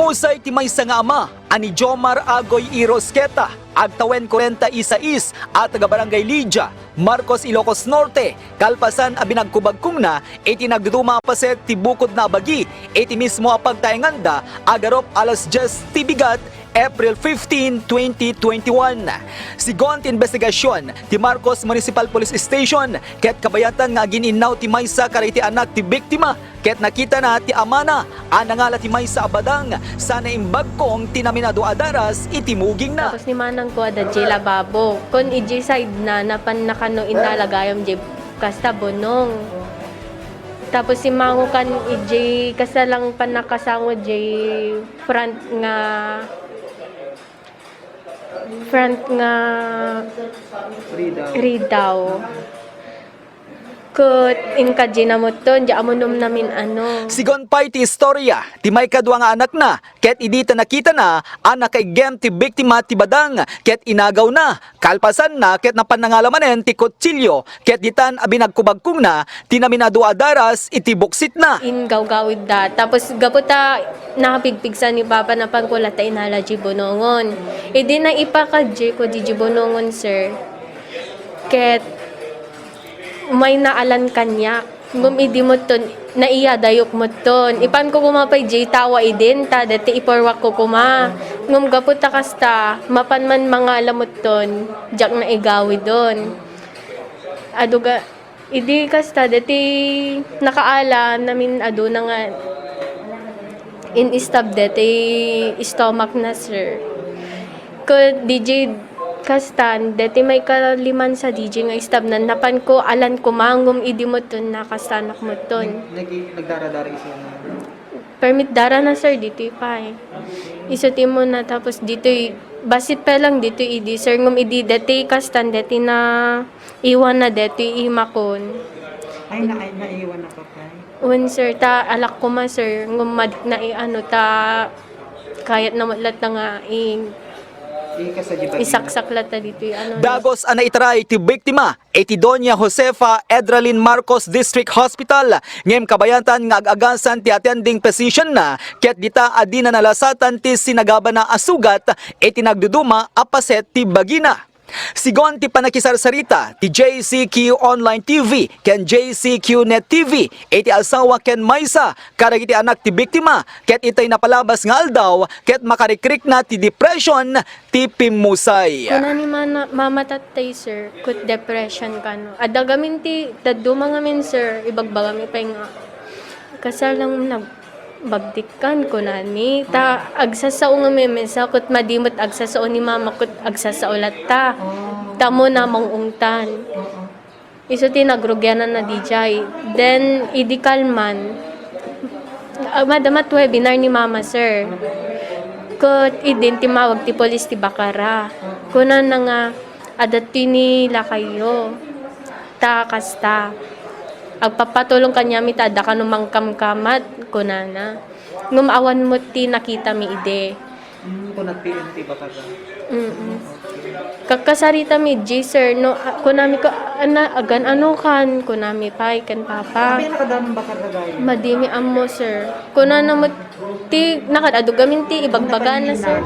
Pimusay ti maysa nga ama, ani Jomar Agoy Irosqueta, agtawen 41 at taga Barangay Lydia, Marcos, Ilocos Norte, kalpasan a binagkubagkong na, iti nagduma paset ti bukod na bagi, iti mismo a pagtaenganda, agarop alas 10 ti bigat, April 15, 2021. Sigon ti investigasyon ti Marcos Municipal Police Station ket kabayatan nga gininaw ti maysa kariti anak ti biktima ket nakita na ti amana anangala ti maysa abadang sana imbag kong tinaminado adaras itimuging na. Tapos ni manang ko ada jila babo kon iji side na napan nakano inalagayam je kasta bonong. Tapos si mango kan iji kasalang panakasango je front nga ridaw. Kut inkadji na mo to, di amunom namin ano. Sigon pa'y ti istorya, ti may kadwa nga anak na, ket idita nakita na, anak kay gem ti biktima ti badang, ket inagaw na, kalpasan na, ket napanangalamanen ti kutsilyo, ket ditan abinagkubagkong na, tinaminado adaras, iti buksit na. Inggaw-gawid da. Tapos gaputa nakapigpigsan ni Papa na pangkulata inala jibonongon. Idi na ipakadji ko di jibonongon, sir. Ket may naalan kanya. Gumidi mo ton, naiya dayok mo ton. Ipan ko kumapay jay tawa idin, ta dati iporwak ko kuma. Ngum gaputa kasta, mapan man mga lamot ton, jak na igawi don. Aduga, idi kasta dati nakaala namin ado na nga in-stab dati stomach na, sir. Ko DJ kastan dati may kaliman sa DJ nga stab na napan ko alan ko mangum idi mo ton nakastanak mo ton. Nagdara-dara isa na. Permit dara na, sir dito pa eh. Isuti mo na tapos dito basit pa lang dito idi sir ngum idi dati kastan dati na iwan na dati imakon. Ay naiwan na pa pa. Un sir ta alak ko ma, sir ngum madik na ano ta kayat na matlat na nga isaksak lata dito ano. Dagos ana itray ti biktima iti Doña Josefa Edralin Marcos District Hospital ngem kabayantan nga agagasan ti attending physician na ket dita adi na nalasatan ti sinagaba na asugat iti nagduduma apaset ti bagina. Sigon ti panakisarsarita ti JCQ Online TV ken JCQ Net TV iti asawa ken maysa karag iti anak ti biktima ket itay napalabas nga aldaw ket makarikrik na ti depression ti Pimusay. Kuna ni mama tatay, sir kut depression kano adagamin ti daduma ngamin, sir ibagbagami pa nga kasal lang nagbagdikan ko na ni ta agsasao nga memesa kut madimot agsasao ni mama kut agsasao latta tamo na mangungtan iso ti nagrugyanan na DJ then idikalman madamat webinar ni mama, sir kut idin ti mawag ti polis ti Bakara kuna na nga adat ti nila kayo ta kasta agpapatulong kanya mi tada ka numang kamkamat kunana ngumawan mo ti nakita mi ide Kunat PNT ba ka? kakasarita mi G, sir no kunami ko ana agan ano kan kunami pay kan papa Sabi nakadamang ba ka gaya? madimi ammo, sir kunana mo ti nakadadugamin ti ibagbagan na, sir.